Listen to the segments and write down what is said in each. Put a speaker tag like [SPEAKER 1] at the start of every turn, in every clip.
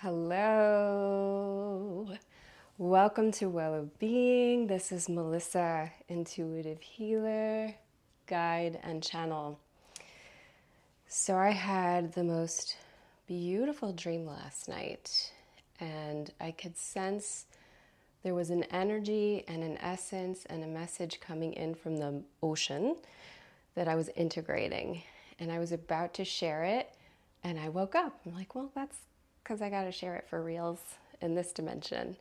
[SPEAKER 1] Hello. Welcome to Well of Being. This is Melissa, intuitive healer, guide, and channel. So, I had the most beautiful dream last night, and I could sense there was an energy and an essence and a message coming in from the ocean that I was integrating. And I was about to share it, and I woke up. I'm like, well, that's because I got to share it for reals in this dimension.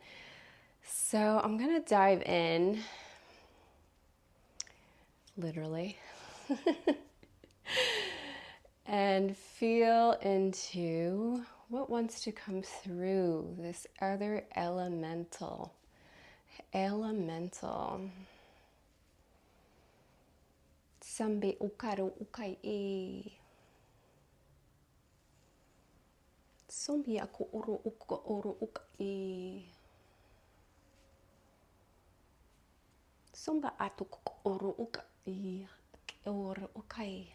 [SPEAKER 1] So I'm going to dive in, literally, and feel into what wants to come through this other elemental. Sambe ukaro ukai e. Sombi aku oro uka oro uka e. Somba atu oro uka e. Oro ukai.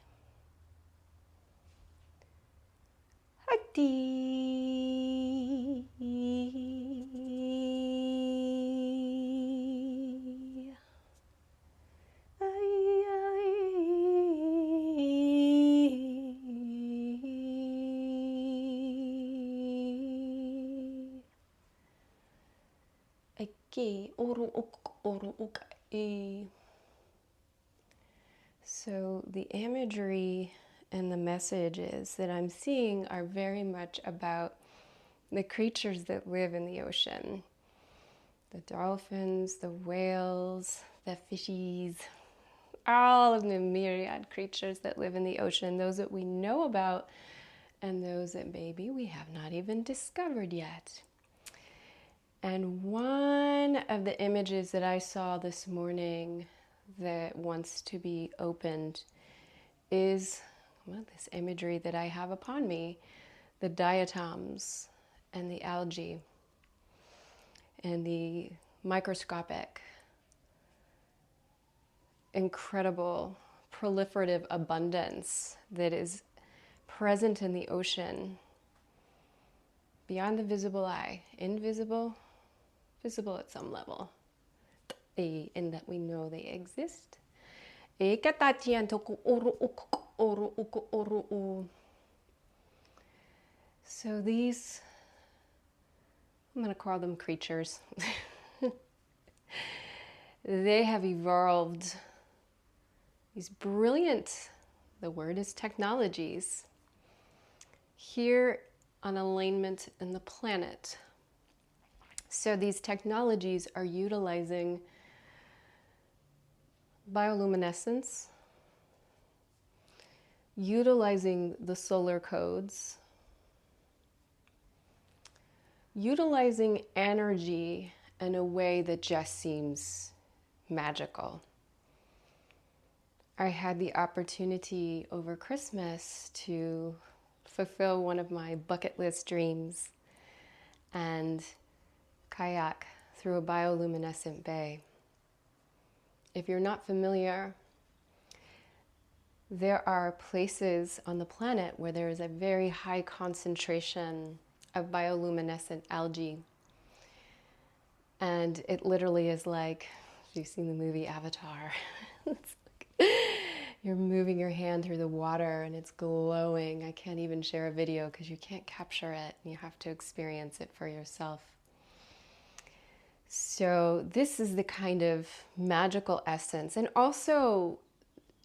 [SPEAKER 1] Hati. So the imagery and the messages that I'm seeing are very much about the creatures that live in the ocean. The dolphins, the whales, the fishies, all of the myriad creatures that live in the ocean, those that we know about and those that maybe we have not even discovered yet. And one of the images that I saw this morning that wants to be opened is this imagery that I have upon me, the diatoms and the algae and the microscopic, incredible, proliferative abundance that is present in the ocean beyond the visible eye, invisible, visible at some level, in that we know they exist. So these, I'm going to call them creatures. They have evolved these brilliant, the word is technologies, here on alignment in the planet. So these technologies are utilizing bioluminescence, utilizing the solar codes, utilizing energy in a way that just seems magical. I had the opportunity over Christmas to fulfill one of my bucket list dreams and kayak through a bioluminescent bay. If you're not familiar, there are places on the planet where there is a very high concentration of bioluminescent algae. And it literally is like, if you've seen the movie Avatar, it's like you're moving your hand through the water and it's glowing. I can't even share a video because you can't capture it. You have to experience it for yourself. So this is the kind of magical essence. And also,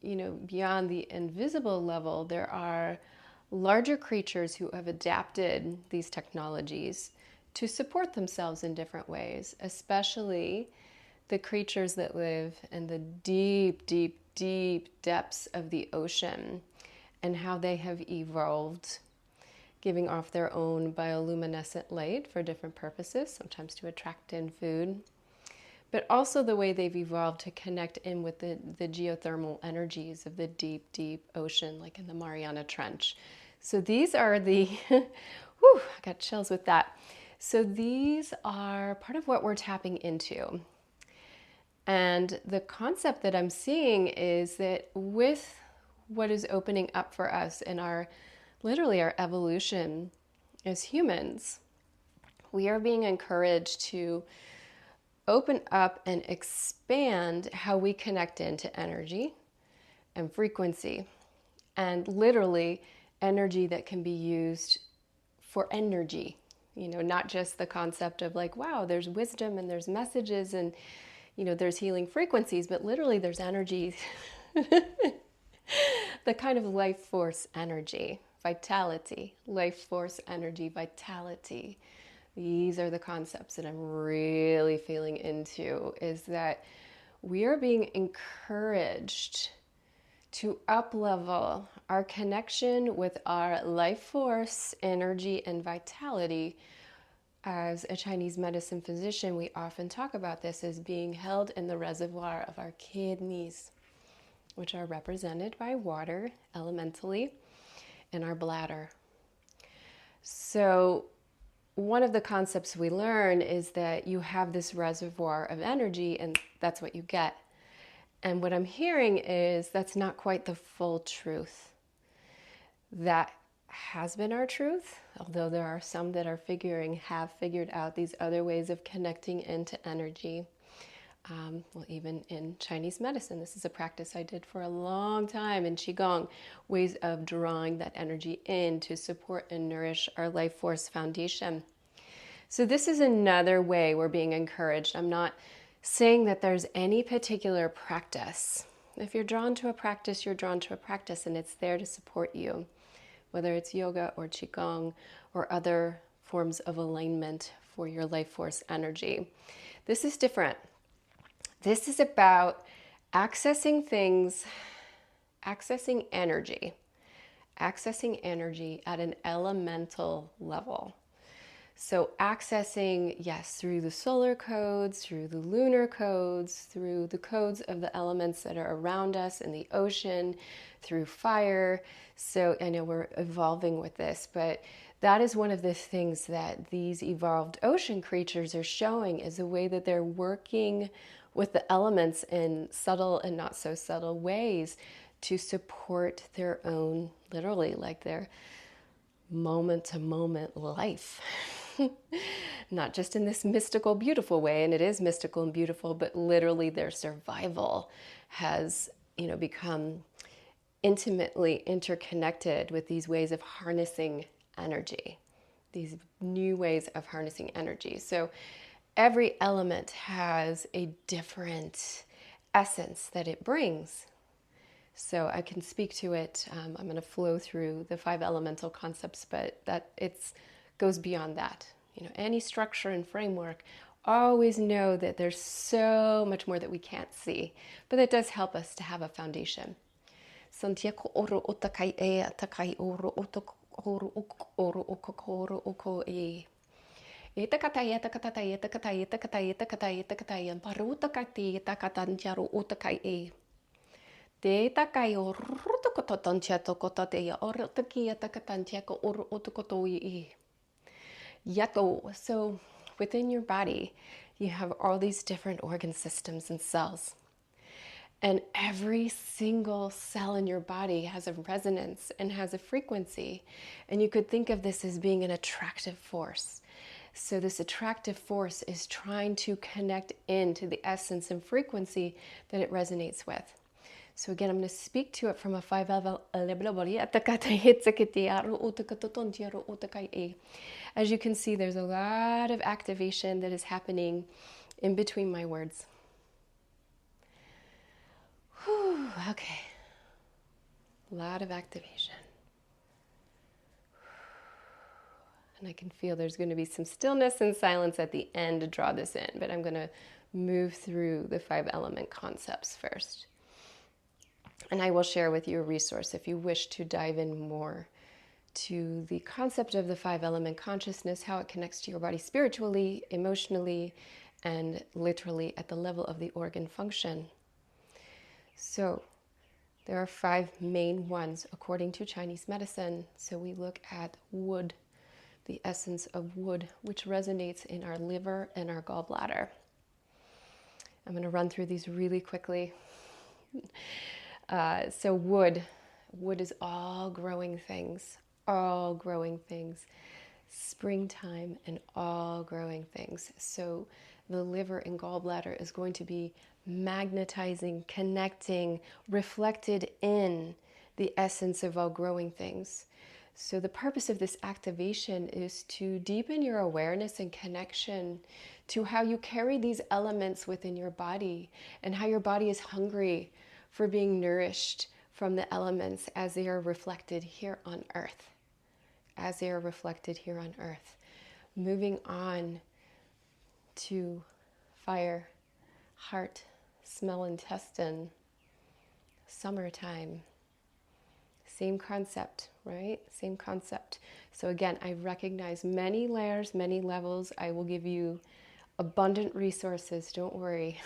[SPEAKER 1] beyond the invisible level, there are larger creatures who have adapted these technologies to support themselves in different ways, especially the creatures that live in the deep, deep, deep depths of the ocean and how they have evolved, giving off their own bioluminescent light for different purposes, sometimes to attract in food, but also the way they've evolved to connect in with the geothermal energies of the deep, deep ocean, like in the Mariana Trench. So these are the, I got chills with that. So these are part of what we're tapping into. And the concept that I'm seeing is that with what is opening up for us in literally our evolution as humans, we are being encouraged to open up and expand how we connect into energy and frequency, and literally energy that can be used for energy. Not just the concept of like, wow, there's wisdom and there's messages and, there's healing frequencies, but literally there's energy, the kind of life force energy, vitality, life force energy, vitality. These are the concepts that I'm really feeling into, is that we are being encouraged to up-level our connection with our life force, energy, and vitality. As a Chinese medicine physician, we often talk about this as being held in the reservoir of our kidneys, which are represented by water elementally in our bladder. So one of the concepts we learn is that you have this reservoir of energy and that's what you get. And what I'm hearing is that's not quite the full truth. That has been our truth, although there are some that have figured out these other ways of connecting into energy. Even in Chinese medicine, this is a practice I did for a long time in Qigong, ways of drawing that energy in to support and nourish our life force foundation. So this is another way we're being encouraged. I'm not saying that there's any particular practice. If you're drawn to a practice, you're drawn to a practice and it's there to support you, whether it's yoga or Qigong or other forms of alignment for your life force energy. This is different. This is about accessing things, accessing energy at an elemental level. So accessing, yes, through the solar codes, through the lunar codes, through the codes of the elements that are around us in the ocean, through fire. So I know we're evolving with this, but that is one of the things that these evolved ocean creatures are showing, is a way that they're working with the elements in subtle and not so subtle ways to support their own, literally like their moment to moment life. Not just in this mystical, beautiful way, and it is mystical and beautiful, but literally their survival has, become intimately interconnected with these ways of harnessing energy, these new ways of harnessing energy. So every element has a different essence that it brings. So I can speak to it. I'm going to flow through the 5 elemental concepts, but that goes beyond that. Any structure and framework, always know that there's so much more that we can't see, but it does help us to have a foundation. Santiago oro otakai e atakai oro otokoro oro okokoro oko e. Etakatai etakatai etakatai etakatai etakatai etakatai and parutakati etakatanjaro otakai e. Te takai o rotokototantiato kotatea or taki etakatantiako oro otokotoi e. Yato. So within your body, you have all these different organ systems and cells. And every single cell in your body has a resonance and has a frequency. And you could think of this as being an attractive force. So this attractive force is trying to connect into the essence and frequency that it resonates with. So again, I'm going to speak to it from a 5 level. As you can see, there's a lot of activation that is happening in between my words. Whew, okay. A lot of activation. And I can feel there's going to be some stillness and silence at the end to draw this in, but I'm going to move through the 5 element concepts first. And I will share with you a resource if you wish to dive in more to the concept of the 5 element consciousness, how it connects to your body spiritually, emotionally, and literally at the level of the organ function. So there are 5 main ones according to Chinese medicine. So we look at wood, the essence of wood, which resonates in our liver and our gallbladder. I'm going to run through these really quickly. So wood is all growing things, springtime, and all growing things. So the liver and gallbladder is going to be magnetizing, connecting, reflected in the essence of all growing things. So the purpose of this activation is to deepen your awareness and connection to how you carry these elements within your body and how your body is hungry for being nourished from the elements as they are reflected here on earth. As they are reflected here on earth. Moving on to fire, heart, smell, intestine, summertime. Same concept, right? Same concept. So again, I recognize many layers, many levels. I will give you abundant resources, don't worry,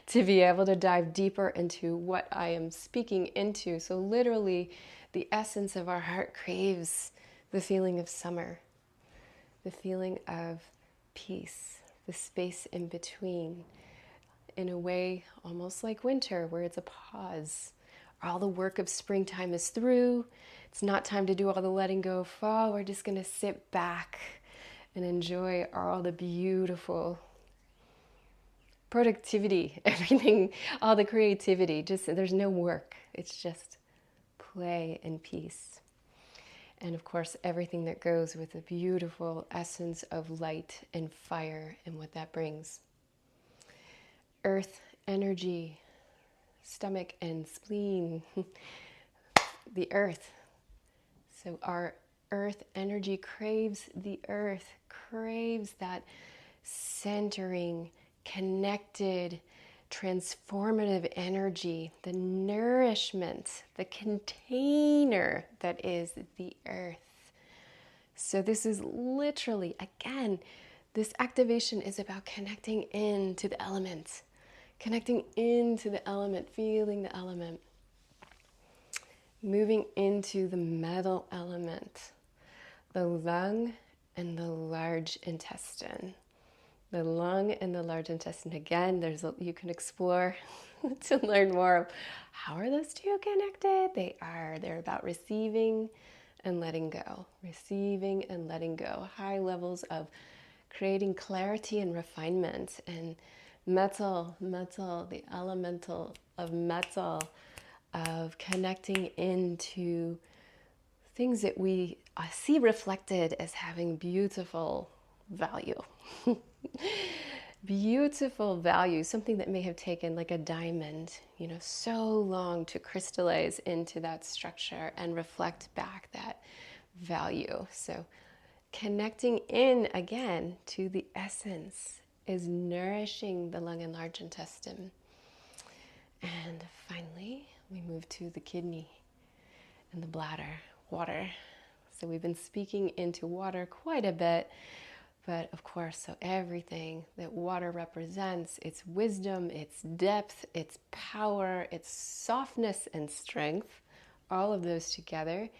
[SPEAKER 1] to be able to dive deeper into what I am speaking into. So literally, the essence of our heart craves the feeling of summer, the feeling of peace, the space in between, in a way almost like winter, where it's a pause. All the work of springtime is through. It's not time to do all the letting go of fall. We're just going to sit back and enjoy all the beautiful productivity, everything, all the creativity. Just there's no work. It's just play and peace. And of course, everything that goes with the beautiful essence of light and fire and what that brings. Earth energy, stomach and spleen, the earth. So our earth energy craves the earth, craves that centering, connected, transformative energy, the nourishment, the container that is the earth. So this is literally, again, this activation is about connecting into the element, feeling the element, moving into the metal element, the lung and the large intestine. The lung and the large intestine. Again, you can explore to learn more of how are those two connected. They're about receiving and letting go. Receiving and letting go. High levels of creating clarity and refinement. And metal, the elemental of metal, of connecting into things that we see reflected as having beautiful value. Beautiful value, something that may have taken like a diamond, so long to crystallize into that structure and reflect back that value. So connecting in again to the essence is nourishing the lung and large intestine. And finally, we move to the kidney and the bladder, water. So we've been speaking into water quite a bit. But of course, so everything that water represents, its wisdom, its depth, its power, its softness and strength, all of those together,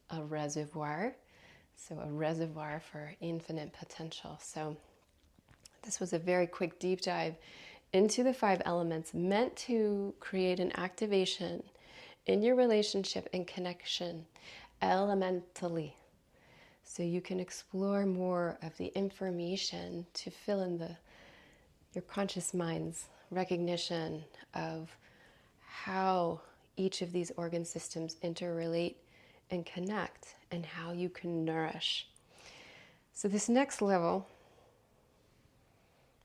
[SPEAKER 1] a reservoir. So a reservoir for infinite potential. So this was a very quick deep dive into the 5 elements meant to create an activation in your relationship and connection elementally. So you can explore more of the information to fill in your conscious mind's recognition of how each of these organ systems interrelate and connect and how you can nourish. So this next level,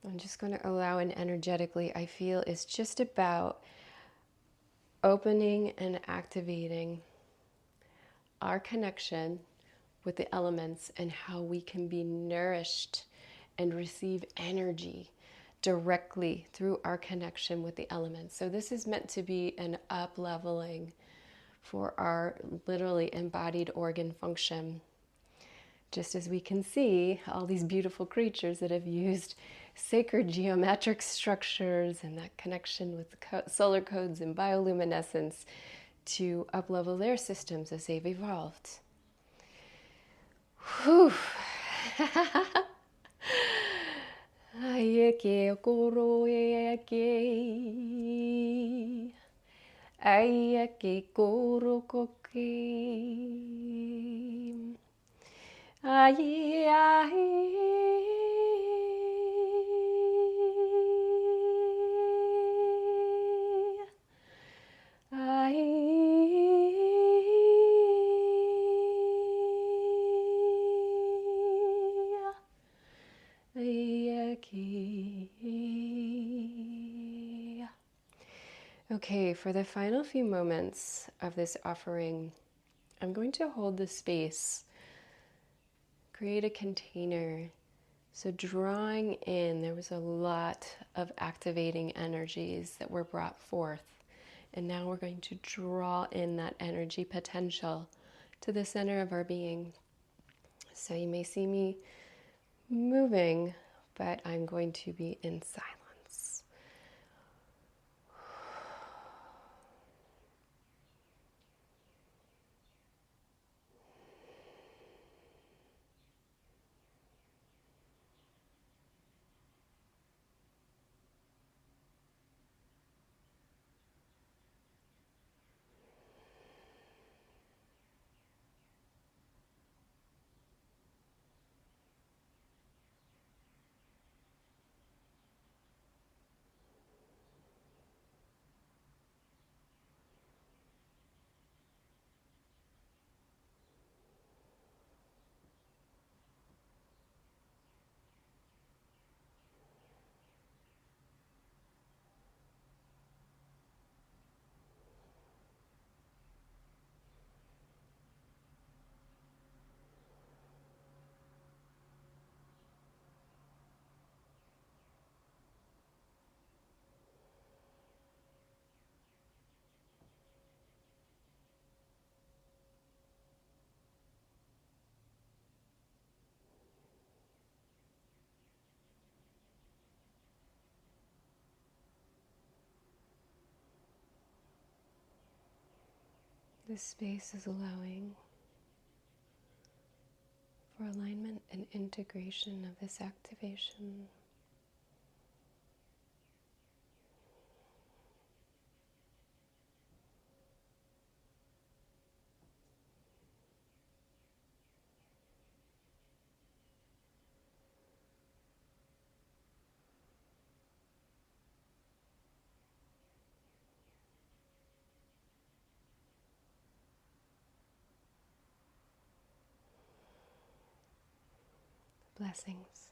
[SPEAKER 1] I'm just going to allow in energetically, I feel is just about opening and activating our connection with the elements and how we can be nourished and receive energy directly through our connection with the elements. So this is meant to be an up-leveling for our literally embodied organ function. Just as we can see all these beautiful creatures that have used sacred geometric structures and that connection with the solar codes and bioluminescence to up-level their systems as they've evolved. Whew. Ayeke koro ayeke. Ayeke koro koke. Aye, aye. Okay, for the final few moments of this offering, I'm going to hold the space, create a container. So, drawing in, there was a lot of activating energies that were brought forth. And now we're going to draw in that energy potential to the center of our being. So, you may see me moving, but I'm going to be in silence. This space is allowing for alignment and integration of this activation. Blessings.